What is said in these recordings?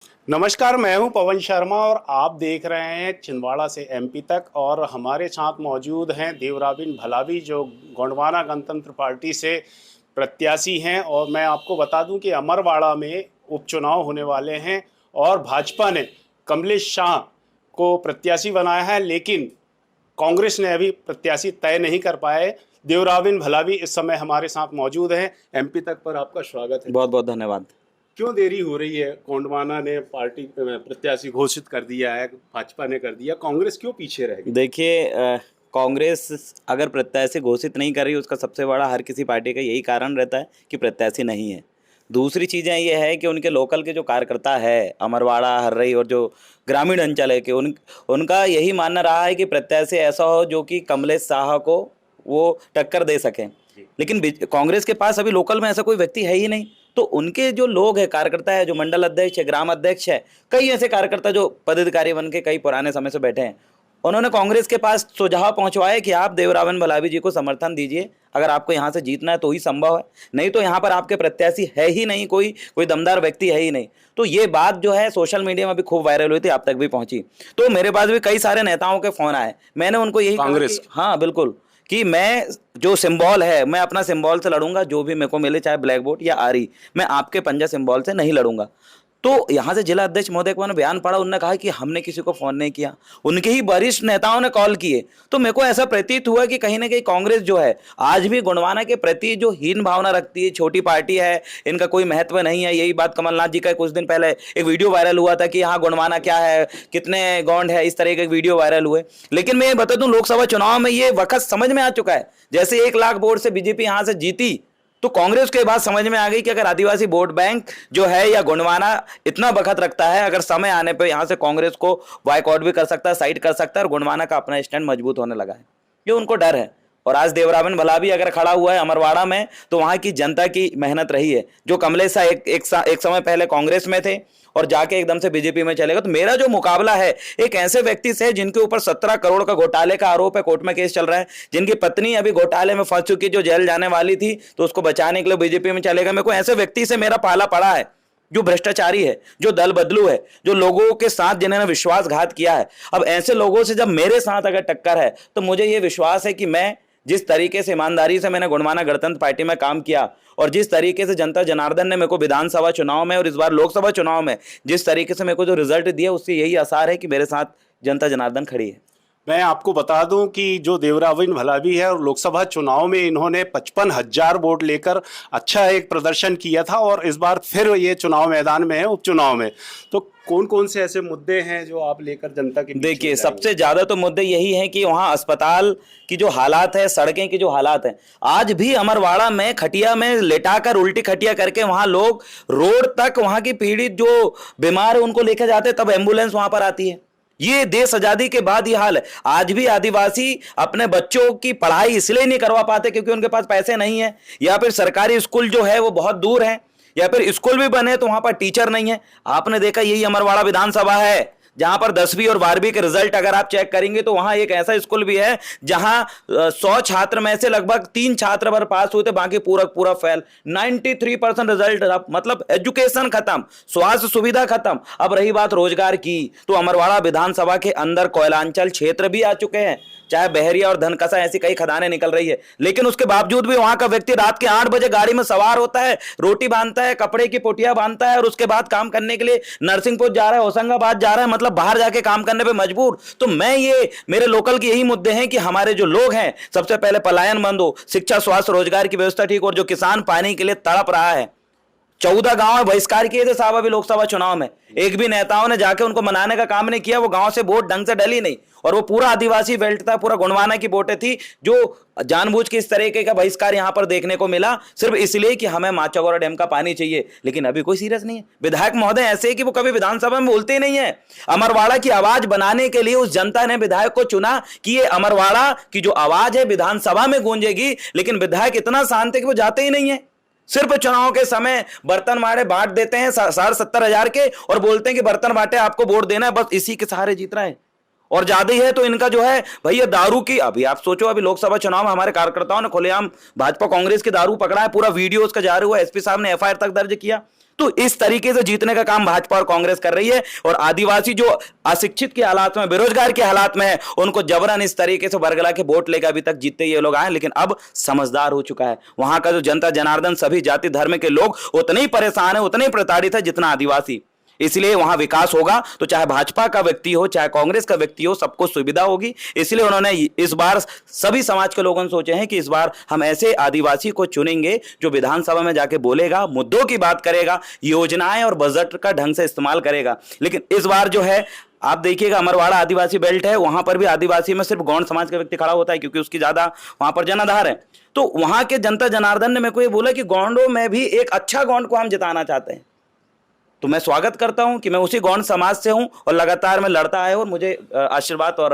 नमस्कार, मैं हूं पवन शर्मा और आप देख रहे हैं छिंदवाड़ा से एमपी तक। और हमारे साथ मौजूद हैं देवराबिन भलावी, जो गोंडवाना गणतंत्र पार्टी से प्रत्याशी हैं। और मैं आपको बता दूं कि अमरवाड़ा में उपचुनाव होने वाले हैं और भाजपा ने कमलेश शाह को प्रत्याशी बनाया है, लेकिन कांग्रेस ने अभी प्रत्याशी तय नहीं कर पाए। देवराबिन भलावी इस समय हमारे साथ मौजूद हैं। एमपी तक पर आपका स्वागत है। बहुत बहुत धन्यवाद। क्यों देरी हो रही है? गोंडवाना ने पार्टी प्रत्याशी घोषित कर दिया है, भाजपा ने कर दिया, कांग्रेस क्यों पीछे रह गई? देखिए, कांग्रेस अगर प्रत्याशी घोषित नहीं कर रही, उसका सबसे बड़ा हर किसी पार्टी का यही कारण रहता है कि प्रत्याशी नहीं है। दूसरी चीज़ें ये है कि उनके लोकल के जो कार्यकर्ता है, अमरवाड़ा, हर्रई और जो ग्रामीण अंचल है कि उनका यही मानना रहा है कि प्रत्याशी ऐसा हो जो कि कमलेश शाह को वो टक्कर दे सके। लेकिन कांग्रेस के पास अभी लोकल में ऐसा कोई व्यक्ति है ही नहीं। तो उनके जो लोग हैं, कार्यकर्ता है, जो मंडल अध्यक्ष है, ग्राम अध्यक्ष है, कई ऐसे कार्यकर्ता जो पदाधिकारी बन के कई पुराने समय से बैठे हैं, उन्होंने कांग्रेस के पास सुझाव पहुंचवाया कि आप देवराबिन भलावी जी को समर्थन दीजिए। अगर आपको यहां से जीतना है तो ही संभव है, नहीं तो यहां पर आपके प्रत्याशी है ही नहीं, कोई दमदार व्यक्ति है ही नहीं। तो ये बात जो है सोशल मीडिया में भी खूब वायरल हुई थी, आप तक भी पहुंची। तो मेरे पास भी कई सारे नेताओं के फोन आए। मैंने उनको यही कहा कि हाँ बिल्कुल, कि मैं जो सिंबल है, मैं अपना सिंबल से लड़ूंगा, जो भी मेरे को मिले, चाहे ब्लैक बोर्ड या आरी, मैं आपके पंजा सिंबल से नहीं लड़ूंगा। तो यहाँ से जिला अध्यक्ष महोदय को मैंने बयान पढ़ा, उन्होंने कहा कि हमने किसी को फोन नहीं किया, उनके ही वरिष्ठ नेताओं ने कॉल किए। तो मेरे को ऐसा प्रतीत हुआ कि कहीं ना कहीं कांग्रेस जो है आज भी गोंडवाना के प्रति जो हीन भावना रखती है, छोटी पार्टी है, इनका कोई महत्व नहीं है। यही बात कमलनाथ जी का कुछ दिन पहले एक वीडियो वायरल हुआ था कि हाँ गोंडवाना क्या है, कितने गोंड है, इस तरह के वीडियो वायरल हुए। लेकिन मैं ये बता दूं, लोकसभा चुनाव में ये वक्त समझ में आ चुका है। जैसे 1 लाख वोट से बीजेपी यहां से जीती, तो कांग्रेस के बाद समझ में आ गई कि अगर आदिवासी वोट बैंक जो है या गोंडवाना इतना बखत रखता है, अगर समय आने पे यहां से कांग्रेस को बायकॉट भी कर सकता है, साइड कर सकता है, और गोंडवाना का अपना स्टैंड मजबूत होने लगा है, ये उनको डर है। और आज देवराबिन भलावी अगर खड़ा हुआ है अमरवाड़ा में, तो वहां की जनता की मेहनत रही है। जो कमलेश शाह एक समय पहले कांग्रेस में थे और जाके एकदम से बीजेपी में चलेगा, तो मेरा जो मुकाबला है एक ऐसे व्यक्ति से जिनके ऊपर 17 करोड़ का घोटाले का आरोप है, कोर्ट में केस चल रहा है, जिनकी पत्नी अभी घोटाले में फंस चुकी, जो जेल जाने वाली थी, तो उसको बचाने के लिए बीजेपी में चलेगा। मेरे को ऐसे व्यक्ति से मेरा पाला पड़ा है, जो भ्रष्टाचारी है, जो दल बदलू है, जो लोगों के साथ जिन्होंने विश्वासघात किया है। अब ऐसे लोगों से जब मेरे साथ अगर टक्कर है, तो मुझे यह विश्वास है कि मैं जिस तरीके से ईमानदारी से मैंने गोंडवाना गणतंत्र पार्टी में काम किया, और जिस तरीके से जनता जनार्दन ने मेरे को विधानसभा चुनाव में और इस बार लोकसभा चुनाव में जिस तरीके से मेरे को जो रिजल्ट दिया, उससे यही आसार है कि मेरे साथ जनता जनार्दन खड़ी है। मैं आपको बता दूं कि जो देवराबिन भलावी है, और लोकसभा चुनाव में इन्होंने 55,000 वोट लेकर अच्छा एक प्रदर्शन किया था, और इस बार फिर ये चुनाव मैदान में है, उपचुनाव में। तो कौन कौन से ऐसे मुद्दे हैं जो आप लेकर जनता के बीच में देखिए, जाएंगे? सबसे ज्यादा तो मुद्दे यही हैं कि वहां अस्पताल की जो हालात है, सड़कें की जो हालात है, आज भी अमरवाड़ा में खटिया में लेटाकर उल्टी खटिया करके वहां लोग रोड तक, वहां की पीड़ित जो बीमार है उनको लेकर जाते, तब एम्बुलेंस वहां पर आती है। ये देश आजादी के बाद ये हाल है। आज भी आदिवासी अपने बच्चों की पढ़ाई इसलिए नहीं करवा पाते क्योंकि उनके पास पैसे नहीं है, या फिर सरकारी स्कूल जो है वो बहुत दूर है, या फिर स्कूल भी बने तो वहां पर टीचर नहीं है। आपने देखा, यही अमरवाड़ा विधानसभा है जहां पर 10वीं और 12वीं के रिजल्ट अगर आप चेक करेंगे, तो वहां एक ऐसा स्कूल भी है जहां 100 छात्र में से लगभग 3 छात्र भर पास हुए थे, बाकी पूरा पूरा फेल। 93% रिजल्ट, मतलब एजुकेशन खत्म, स्वास्थ्य सुविधा खत्म। अब रही बात रोजगार की, तो अमरवाड़ा विधानसभा के अंदर कोयलांचल क्षेत्र भी आ चुके हैं, चाहे बहरिया और धनकसा, ऐसी कई खदानें निकल रही है। लेकिन उसके बावजूद भी वहां का व्यक्ति रात के 8 बजे गाड़ी में सवार होता है, रोटी बांधता है, कपड़े की पोटियां बांधता है, और उसके बाद काम करने के लिए नरसिंहपुर जा रहा है, होशंगाबाद जा रहा है, मतलब बाहर जाके काम करने पे मजबूर। तो मेरे लोकल के यही मुद्दे हैं कि हमारे जो लोग हैं, सबसे पहले पलायन बंद हो, शिक्षा, स्वास्थ्य, रोजगार की व्यवस्था ठीक, और जो किसान पानी के लिए तड़प रहा है, 14 गांव बहिष्कार किए थे साहब अभी लोकसभा चुनाव में, एक भी नेताओं ने जाके उनको मनाने का काम नहीं किया। वो गांव से वोट ढंग से डली नहीं, और वो पूरा आदिवासी बेल्ट था, पूरा गोंडवाना की वोटें थी, जो जानबूझ के इस तरीके का बहिष्कार यहां पर देखने को मिला, सिर्फ इसलिए कि हमें माचागोरा डैम का पानी चाहिए। लेकिन अभी कोई सीरियस नहीं है। विधायक महोदय ऐसे है कि वो कभी विधानसभा में बोलते ही नहीं है। अमरवाड़ा की आवाज बनाने के लिए उस जनता ने विधायक को चुना कि ये अमरवाड़ा की जो आवाज है विधानसभा में गूंजेगी, लेकिन विधायक इतना शांत है कि वो जाते ही नहीं है। सिर्फ चुनाव के समय बर्तन बांटे बांट देते हैं 60-70 हजार के, और बोलते हैं कि बर्तन बांटे आपको वोट देना है, बस इसी के सहारे जीत रहा है। और ज्यादा ही है तो इनका जो है भैया दारू की, अभी आप सोचो, अभी लोकसभा चुनाव में हमारे कार्यकर्ताओं ने खुलेआम भाजपा कांग्रेस की दारू पकड़ा है, पूरा वीडियो उसका जारी हुआ, एसपी साहब ने एफआईआर तक दर्ज किया। तो इस तरीके से जीतने का काम भाजपा और कांग्रेस कर रही है, और आदिवासी जो अशिक्षित के हालात में, बेरोजगार के हालात में है, उनको जबरन इस तरीके से बरगला के वोट लेकर अभी तक जीतते ये लोग आए। लेकिन अब समझदार हो चुका है वहां का जो जनता जनार्दन, सभी जाति धर्म के लोग उतने ही परेशान है, उतने ही प्रताड़ित है जितना आदिवासी। इसलिए वहां विकास होगा तो चाहे भाजपा का व्यक्ति हो चाहे कांग्रेस का व्यक्ति हो, सबको सुविधा होगी। इसलिए उन्होंने इस बार सभी समाज के लोगों ने सोचे हैं कि इस बार हम ऐसे आदिवासी को चुनेंगे जो विधानसभा में जाके बोलेगा, मुद्दों की बात करेगा, योजनाएं और बजट का ढंग से इस्तेमाल करेगा। लेकिन इस बार जो है आप देखिएगा, अमरवाड़ा आदिवासी बेल्ट है, वहां पर भी आदिवासी में सिर्फ गौंड समाज का व्यक्ति खड़ा होता है क्योंकि उसकी ज्यादा वहां पर जनाधार है। तो वहां के जनता जनार्दन ने मेरे को ये बोला कि गौंडों में भी एक अच्छा गौंड को हम जिताना चाहते हैं। तो मैं स्वागत करता हूं कि मैं उसी गौंड समाज से हूं और लगातार मैं लड़ता आया हूं, और मुझे आशीर्वाद और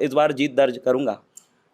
इस बार जीत दर्ज करूंगा।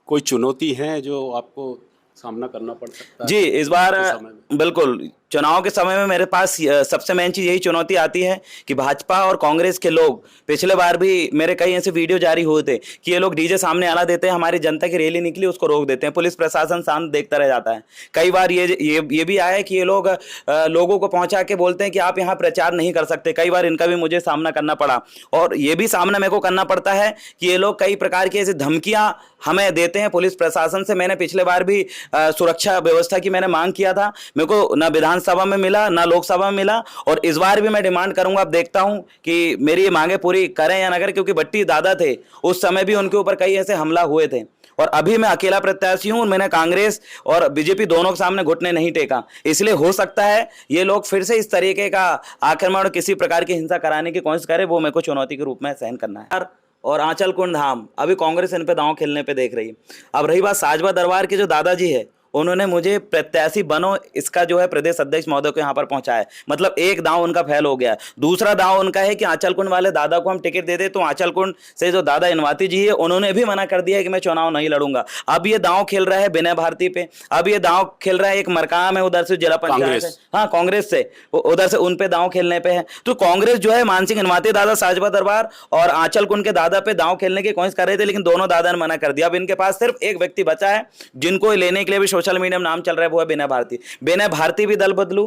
कोई चुनौती है जो आपको सामना करना पड़ सकता है जी, इस बार समय बिल्कुल चुनाव के समय में मेरे पास सबसे मेन चीज यही चुनौती आती है कि भाजपा और कांग्रेस के लोग, पिछले बार भी मेरे कई ऐसे वीडियो जारी हुए थे कि ये लोग डीजे सामने आला देते हैं, हमारी जनता की रैली निकली उसको रोक देते हैं, पुलिस प्रशासन शांत देखता रह जाता है। कई बार ये भी आया है कि ये लोग लोगों को पहुंचा के बोलते हैं कि आप यहाँ प्रचार नहीं कर सकते। कई बार इनका भी मुझे सामना करना पड़ा, और ये भी सामना मेरे को करना पड़ता है कि ये लोग कई प्रकार की ऐसी धमकियां हमें देते हैं पुलिस प्रशासन से। मैंने पिछले बार भी सुरक्षा व्यवस्था की मैंने मांग किया था, मेरे को ना विधानसभा में मिला ना लोकसभा में मिला, और इस बार भी मैं डिमांड करूंगा। अब देखता हूं कि मेरी ये मांगे पूरी करें या ना करें, क्योंकि भट्टी दादा थे उस समय भी उनके ऊपर कई ऐसे हमला हुए थे, और अभी मैं अकेला प्रत्याशी हूं। मैंने कांग्रेस और बीजेपी दोनों के सामने घुटने नहीं टेका, इसलिए हो सकता है ये लोग फिर से इस तरीके का आक्रमण और किसी प्रकार की हिंसा कराने की कोशिश करे, वो मेरे को चुनौती के रूप में सहन करना है। और आंचल कुंड धाम अभी कांग्रेस इन पे दांव खेलने पे देख रही है। अब रही बात साजबा दरबार के जो दादाजी है, उन्होंने मुझे प्रत्याशी बनो इसका जो है प्रदेश अध्यक्ष महोदय को यहाँ पर पहुंचाया, मतलब एक दांव उनका फैल हो गया। दूसरा दांव उनका है कि आंचल कुंड वाले दादा को हम टिकट दे दे, तो आंचल कुंड से जो दादा इनवाती जी है उन्होंने भी मना कर दिया है कि मैं चुनाव नहीं लड़ूंगा। अब ये दांव खेल रहा है विनय भारती पे, अब ये दांव खेल रहा है एक मरकाम है उधर से जिला पंचायत है, हाँ कांग्रेस से, उधर से उन पे दांव खेलने पे है। तो कांग्रेस जो है मानसिंह इनवाती दादा, साजबा दरबार और आंचल कुंड के दादा पे दांव खेलने की कोशिश कर रहे थे, लेकिन दोनों दादा ने मना कर दिया। अब इनके पास सिर्फ एक व्यक्ति बचा है जिनको लेने के लिए भी सोशल मीडिया में नाम चल रहा है, वो है विनय भारती। विनय भारती भी दल बदलू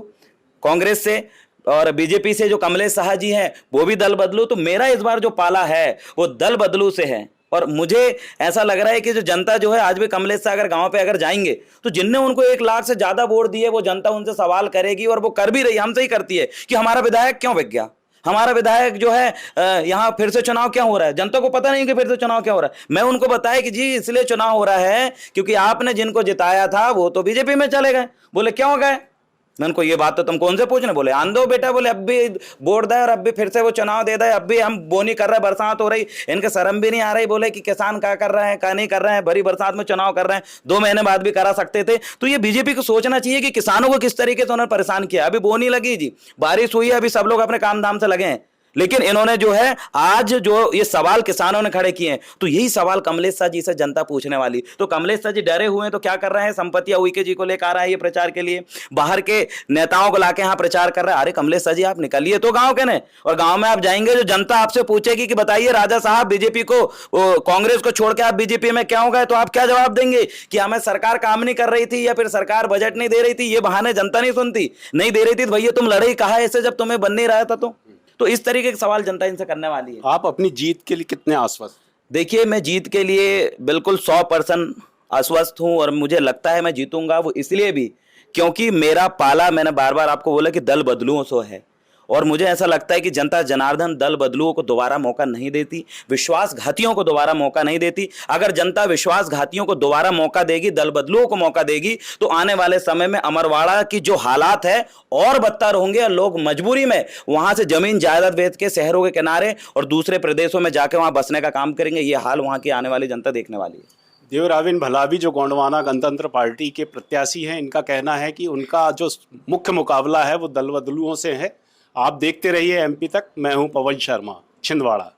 कांग्रेस से, और बीजेपी से जो कमलेश शाह जी हैं वो भी दल बदलू। तो मेरा इस बार जो पाला है वो दल बदलू से है, और मुझे ऐसा लग रहा है कि जो जनता जो है आज भी कमलेश शाह अगर गांव पे अगर जाएंगे तो जिनने उनको 1 लाख से ज्यादा वोट दिए वो जनता उनसे सवाल करेगी, और वो कर भी रही, हमसे ही करती है कि हमारा विधायक क्यों बिक गया, हमारा विधायक जो है यहाँ फिर से चुनाव क्यों हो रहा है। जनता को पता नहीं कि फिर से चुनाव क्यों हो रहा है। मैं उनको बताया कि जी इसलिए चुनाव हो रहा है क्योंकि आपने जिनको जिताया था वो तो बीजेपी में चले गए। बोले क्यों गए, मैं उनको ये बात तो तुम कौन से पूछने, बोले आन दो बेटा, बोले अब भी वोट दे और अब भी फिर से वो चुनाव दे दे, अब भी हम बोनी कर रहे हैं, बरसात हो रही, इनके शर्म भी नहीं आ रही। बोले कि किसान क्या कर रहे हैं क्या नहीं कर रहे हैं, भरी बरसात में चुनाव कर रहे हैं, 2 महीने बाद भी करा सकते थे। तो ये बीजेपी को सोचना चाहिए कि किसानों को किस तरीके से उन्होंने परेशान किया। अभी बोनी लगी जी, बारिश हुई है, अभी सब लोग अपने काम धाम से लगे हैं, लेकिन इन्होंने जो है आज जो ये सवाल किसानों ने खड़े किए हैं, तो यही सवाल कमलेश शाह जी से जनता पूछने वाली। तो कमलेश शाह जी डरे हुए हैं, तो क्या कर रहे हैं, संपत्ति उइके जी को लेकर आ रहा है ये प्रचार के लिए, बाहर के नेताओं को लाके यहाँ प्रचार कर रहा है। अरे कमलेश शाह जी आप निकलिए तो गांव के ने, और गांव में आप जाएंगे जो जनता आपसे पूछेगी कि बताइए राजा साहब बीजेपी को, कांग्रेस को छोड़ के आप बीजेपी में क्यों गए, तो आप क्या जवाब देंगे कि हमें सरकार काम नहीं कर रही थी या फिर सरकार बजट नहीं दे रही थी। ये बहाने जनता नहीं सुनती, नहीं दे रही थी तो भैया तुम लड़े ही कहा ऐसे जब तुम्हें बन नहीं रहा था। तो इस तरीके के सवाल जनता इनसे करने वाली है। आप अपनी जीत के लिए कितने आश्वस्त? देखिए मैं जीत के लिए बिल्कुल 100% आश्वस्त हूं, और मुझे लगता है मैं जीतूंगा। वो इसलिए भी क्योंकि मेरा पाला, मैंने बार बार आपको बोला कि दल बदलुओं से है, और मुझे ऐसा लगता है कि जनता जनार्दन दल बदलुओं को दोबारा मौका नहीं देती, विश्वासघातियों को दोबारा मौका नहीं देती। अगर जनता विश्वासघातियों को दोबारा मौका देगी, दल बदलुओं को मौका देगी, तो आने वाले समय में अमरवाड़ा की जो हालात है और बदतर होंगे, और लोग मजबूरी में वहां से जमीन जायदाद बेच के शहरों के किनारे और दूसरे प्रदेशों में जाके वहां बसने का काम करेंगे। ये हाल वहां की आने वाली जनता देखने वाली है। देवराबिन भलावी जो गोंडवाना गणतंत्र पार्टी के प्रत्याशी हैं, इनका कहना है कि उनका जो मुख्य मुकाबला है वो दल बदलुओं से है। आप देखते रहिए MP तक। मैं हूं पवन शर्मा, छिंदवाड़ा।